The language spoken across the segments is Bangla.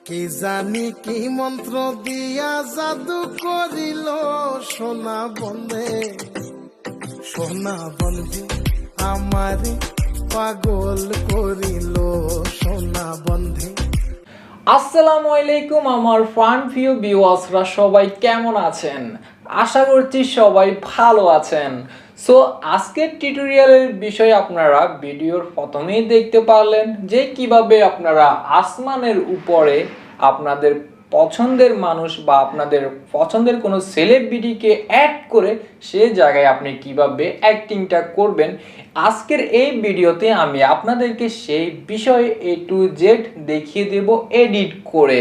কি জানি কি মন্ত্র দিয়া জাদু করিল সোনা বন্ধে আমারে পাগল করিল সোনা বন্ধে। আসসালামু আলাইকুম আমার ফান ভিউ ভিউয়ার্সরা, সবাই কেমন আছেন? আশা করছি সবাই ভালো আছেন। সো আজকের টিউটোরিয়ালের বিষয় আপনারা ভিডিওর প্রথমেই দেখতে পারলেন যে কিভাবে আপনারা আসমানের উপরে আপনাদের পছন্দের মানুষ বা আপনাদের পছন্দের কোনো সেলিব্রিটিকে অ্যাড করে সে জায়গায় আপনি কিভাবে অ্যাক্টিংটা করবেন। আজকের এই ভিডিওতে আমি আপনাদেরকে সেই বিষয়ে A to Z দেখিয়ে দেব এডিট করে।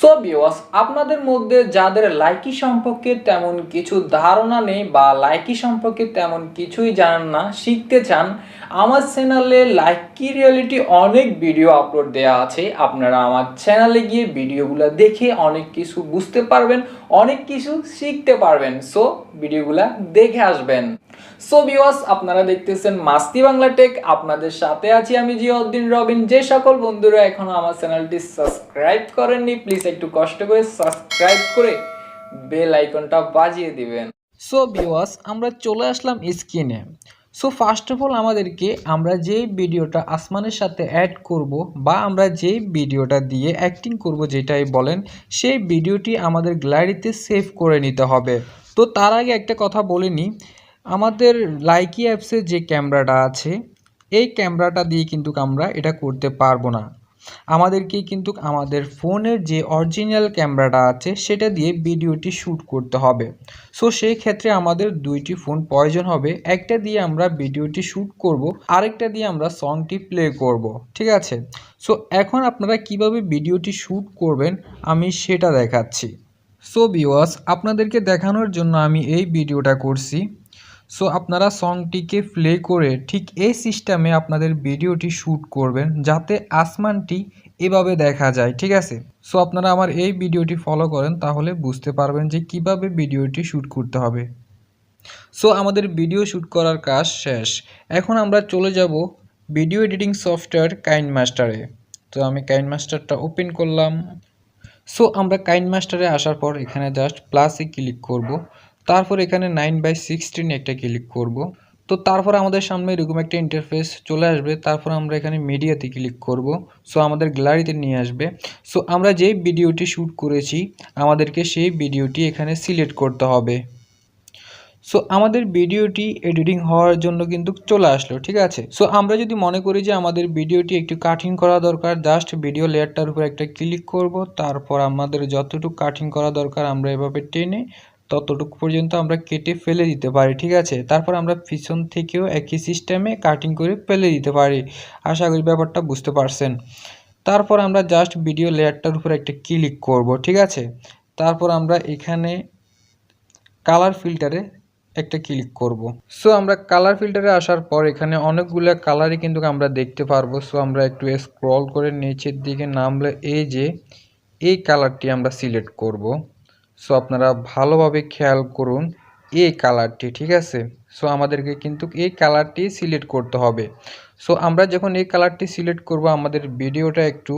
সো ভিউয়ার্স, আপনাদের মধ্যে যাদের লাইকি সম্পর্কে তেমন কিছু ধারণা নেই বা লাইকি সম্পর্কে তেমন কিছুই জানেন না, শিখতে চান, আমার চ্যানেলে লাইকি রিয়েলিটি অনেক ভিডিও আপলোড দেওয়া আছে। আপনারা আমার চ্যানেলে গিয়ে ভিডিওগুলো দেখে অনেক কিছু বুঝতে পারবেন, অনেক কিছু শিখতে পারবেন। সো ভিডিওগুলো দেখে আসবেন। সো ভিউয়ার্স, আপনারা দেখতেছেন মাস্তি বাংলা টেক, আপনাদের সাথে আছি আমি জিয়াউদ্দিন রবিন। যে সকল বন্ধুরা এখনো আমার চ্যানেলটি সাবস্ক্রাইব করেননি, প্লিজ একটু কষ্ট করে সাবস্ক্রাইব করে বেল আইকনটা বাজিয়ে দিবেন। সো ভিউয়ার্স, আমরা চলে আসলাম স্ক্রিনে। সো ফার্স্ট অফ অল আমাদেরকে আমরা যেই ভিডিওটা আসমানের সাথে অ্যাড করব বা আমরা যেই ভিডিওটা দিয়ে অ্যাক্টিং করব যেটাই বলেন, সেই ভিডিওটি আমাদের গ্যালারিতে সেভ করে নিতে হবে। তো তার আগে একটা কথা বলে নিই, আমাদের লাইকি অ্যাপসের যে ক্যামেরাটা আছে এই ক্যামেরাটা দিয়ে কিন্তু আমরা এটা করতে পারবো না। আমাদেরকে কিন্তু আমাদের ফোনের যে অরিজিনাল ক্যামেরাটা আছে সেটা দিয়ে ভিডিওটি শ্যুট করতে হবে। সো সেই ক্ষেত্রে আমাদের দুইটি ফোন প্রয়োজন হবে। একটা দিয়ে আমরা ভিডিওটি শ্যুট করব, আরেকটা দিয়ে আমরা সংটি প্লে করব, ঠিক আছে? সো এখন আপনারা কিভাবে ভিডিওটি শ্যুট করবেন আমি সেটা দেখাচ্ছি। সো ভিউয়ার্স, আপনাদেরকে দেখানোর জন্য আমি এই ভিডিওটা করছি। সো আপনারা সংটিকে প্লে করে ঠিক এই সিস্টেমে আপনাদের ভিডিওটি শ্যুট করবেন যাতে আসমানটি এভাবে দেখা যায়, ঠিক আছে? সো আপনারা আমার এই ভিডিওটি ফলো করেন, তাহলে বুঝতে পারবেন যে কিভাবে ভিডিওটি শ্যুট করতে হবে। সো আমাদের ভিডিও শ্যুট করার কাজ শেষ। এখন আমরা চলে যাব ভিডিও এডিটিং সফটওয়্যার কাইনমাস্টারে। তো আমি কাইনমাস্টারটা ওপেন করলাম। সো আমরা কাইনমাস্টারে আসার পর এখানে জাস্ট প্লাসে ক্লিক করব, তারপর এখানে 9/16 একটা ক্লিক করব। তো তারপর আমাদের সামনে এরকম একটা ইন্টারফেস চলে আসবে। তারপর আমরা এখানে মিডিয়াতে ক্লিক করব। সো আমাদের গ্যালারিতে নিয়ে আসবে। সো আমরা যেই ভিডিওটি শ্যুট করেছি আমাদেরকে সেই ভিডিওটি এখানে সিলেক্ট করতে হবে। সো আমাদের ভিডিওটি এডিটিং হওয়ার জন্য কিন্তু চলে আসলো, ঠিক আছে? সো আমরা যদি মনে করি যে আমাদের ভিডিওটি একটু কাটিং করা দরকার, জাস্ট ভিডিও লেয়ারটার উপর একটা ক্লিক করব, তারপর আমাদের যতটুকু কাটিং করা দরকার আমরা এভাবে টেনে ততটুকু পর্যন্ত আমরা কেটে ফেলে দিতে পারি, ঠিক আছে? তারপর আমরা পিছন থেকেও একই সিস্টেমে কাটিং করে ফেলে দিতে পারি। আশা করি ব্যাপারটা বুঝতে পারছেন। তারপর আমরা জাস্ট ভিডিও লেয়ারটার উপর একটা ক্লিক করব, ঠিক আছে? তারপর আমরা এখানে কালার ফিল্টারে একটা ক্লিক করব। সো আমরা কালার ফিল্টারে আসার পর এখানে অনেকগুলো কালারই কিন্তু আমরা দেখতে পারবো। সো আমরা একটু স্ক্রল করে নিচের দিকে নামলে এই যে এই কালারটি আমরা সিলেক্ট করব। সো আপনারা ভালোভাবে খেয়াল করুন এই কালারটি, ঠিক আছে? সো আমাদেরকে কিন্তু এই কালারটি সিলেক্ট করতে হবে। সো আমরা যখন এই কালারটি সিলেক্ট করব আমাদের ভিডিওটা একটু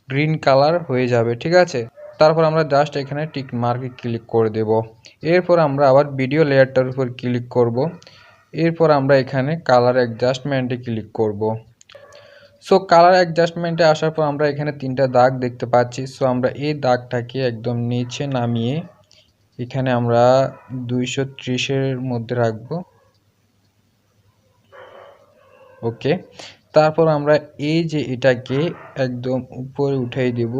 গ্রিন কালার হয়ে যাবে, ঠিক আছে? তারপর আমরা জাস্ট এখানে টিক মার্কে ক্লিক করে দেব। এরপর আমরা আবার ভিডিও লেয়ারটার উপর ক্লিক করব। এরপর আমরা এখানে কালার অ্যাডজাস্টমেন্টে ক্লিক করব। সো কালার অ্যাডজাস্টমেন্টে আসার পর আমরা এখানে তিনটা দাগ দেখতে পাচ্ছি। সো আমরা এই দাগটাকে একদম নিচে নামিয়ে এখানে আমরা 230-এর মধ্যে রাখব। ওকে, তারপর আমরা এই যে এটাকে একদম উপরে উঠাই দেব,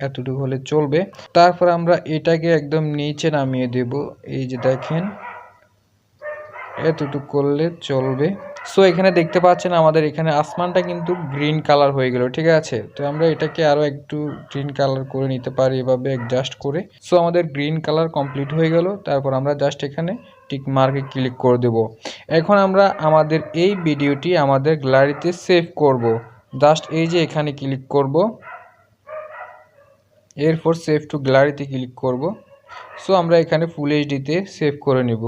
এতটুকু হলে চলবে। তারপর আমরা এটাকে একদম নিচে নামিয়ে দেব, এই যে দেখেন এতটুকু করলে চলবে। সো এখানে দেখতে পাচ্ছেন আমাদের এখানে আসমানটা কিন্তু গ্রিন কালার হয়ে গেল, ঠিক আছে? তো আমরা এটাকে আরও একটু গ্রিন কালার করে নিতে পারি এভাবে অ্যাডজাস্ট করে। সো আমাদের গ্রিন কালার কমপ্লিট হয়ে গেল। তারপর আমরা জাস্ট এখানে টিক মার্কে ক্লিক করে দেব। এখন আমরা আমাদের এই ভিডিওটি আমাদের গ্যালারিতে সেভ করব। জাস্ট এই যে এখানে ক্লিক করব, এরপর সেভ টু গ্যালারিতে ক্লিক করব। সো আমরা এখানে ফুল এইচডিতে সেভ করে নেব।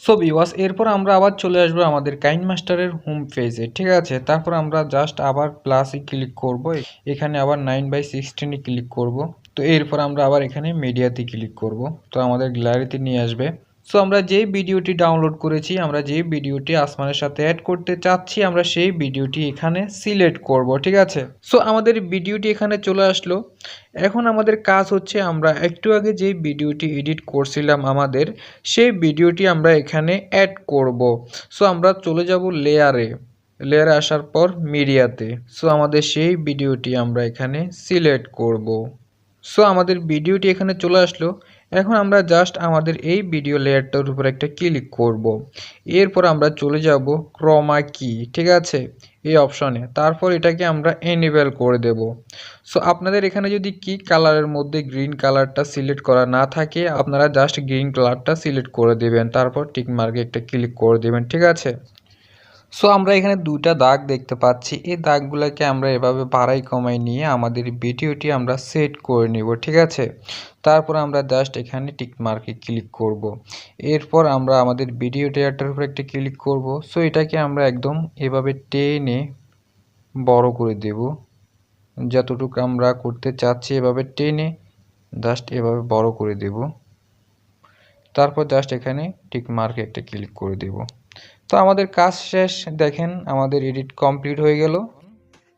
সো ভিউয়ার্স এরপর আমরা আবার চলে আসবো আমাদের কাইনমাস্টারের হোম পেজে, ঠিক আছে। তারপর আমরা জাস্ট আবার প্লাসে ক্লিক করব, এখানে আবার 9/16 ক্লিক করব। তো এরপর আমরা আবার এখানে মিডিয়াতে ক্লিক করব, তো আমাদের গ্যালারিতে নিয়ে আসবে। সো আমরা যেই ভিডিওটি ডাউনলোড করেছি, আমরা যেই ভিডিওটি আসমানের সাথে অ্যাড করতে চাচ্ছি, আমরা সেই ভিডিওটি এখানে সিলেক্ট করব, ঠিক আছে। সো আমাদের ভিডিওটি এখানে চলে আসলো। এখন আমাদের কাজ হচ্ছে আমরা একটু আগে যেই ভিডিওটি এডিট করছিলাম আমাদের, সেই ভিডিওটি আমরা এখানে অ্যাড করব। সো আমরা চলে যাব লেয়ারে আসার পর মিডিয়াতে। সো আমাদের সেই ভিডিওটি আমরা এখানে সিলেক্ট করব। সো আমাদের ভিডিওটি এখানে চলে আসলো। এখন আমরা জাস্ট আমাদের এই ভিডিও লেয়ারটার উপর একটা ক্লিক করব। এরপর আমরা চলে যাব ক্রোমা কি, ঠিক আছে, এই অপশনে। তারপর এটাকে আমরা এনেবল করে দেব। সো আপনাদের এখানে যদি কি কালারের মধ্যে গ্রিন কালারটা সিলেক্ট করা না থাকে, আপনারা জাস্ট গ্রিন কালারটা সিলেক্ট করে দেবেন, তারপর টিক মার্কে একটা ক্লিক করে দেবেন, ঠিক আছে। সো আমরা এখানে দুইটা দাগ দেখতে পাচ্ছি, এই দাগগুলোকে আমরা এভাবে বাড়াই কমাই নিয়ে আমাদের ভিডিওটি আমরা সেট করে নিব, ঠিক আছে। তারপর আমরা জাস্ট এখানে টিক মার্কে ক্লিক করব। এরপর আমরা আমাদের ভিডিও লেয়ারটার উপর একটা ক্লিক করব। সো এটাকে আমরা একদম এভাবে টেনে বড় করে দেব, যতটুকু আমরা করতে চাচ্ছি এভাবে টেনে জাস্ট এভাবে বড় করে দেব। তারপর জাস্ট এখানে টিক মার্কে একটা ক্লিক করে দেব। তো আমাদের কাজ শেষ, দেখেন আমাদের এডিট কমপ্লিট হয়ে গেল।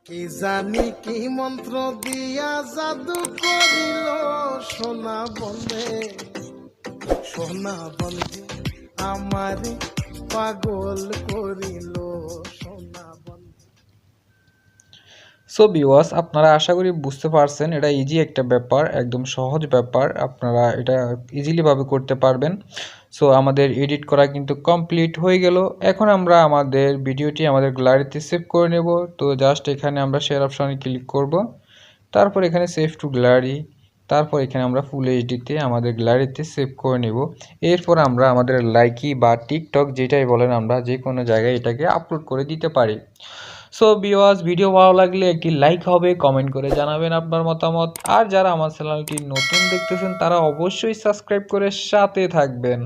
কি জানি কি মন্ত্র দিয়া জাদু করিল সোনা বন্ধে আমারে পাগল করিল সোনা বন্ধে। সো ভিউয়ার্স আপনারা আশা করি বুঝতে পারছেন, এটা ইজি একটা ব্যাপার, একদম সহজ ব্যাপার, আপনারা এটা ইজিলি ভাবে করতে পারবেন। সো আমাদের এডিট করা কিন্তু কমপ্লিট হয়ে গেল। এখন আমরা আমাদের ভিডিওটি আমাদের গ্যালারিতে সেভ করে নেব। তো জাস্ট এখানে আমরা শেয়ার অপশনে ক্লিক করব, তারপর এখানে সেভ টু গ্যালারি, তারপর এখানে আমরা ফুল এইচডিতে আমাদের গ্যালারিতে সেভ করে নেব। এরপর আমরা আমাদের লাইকি বা টিকটক যেটাই বলেন, আমরা যে কোনো জায়গায় এটাকে আপলোড করে দিতে পারি। সো ভিউয়ার্স ভিডিও ভালো লাগলে একটি লাইক হবে, কমেন্ট করে জানাবেন আপনার মতামত। আর যারা আমার চ্যানেলটি নতুন দেখতেছেন তারা অবশ্যই সাবস্ক্রাইব করে সাথে থাকবেন।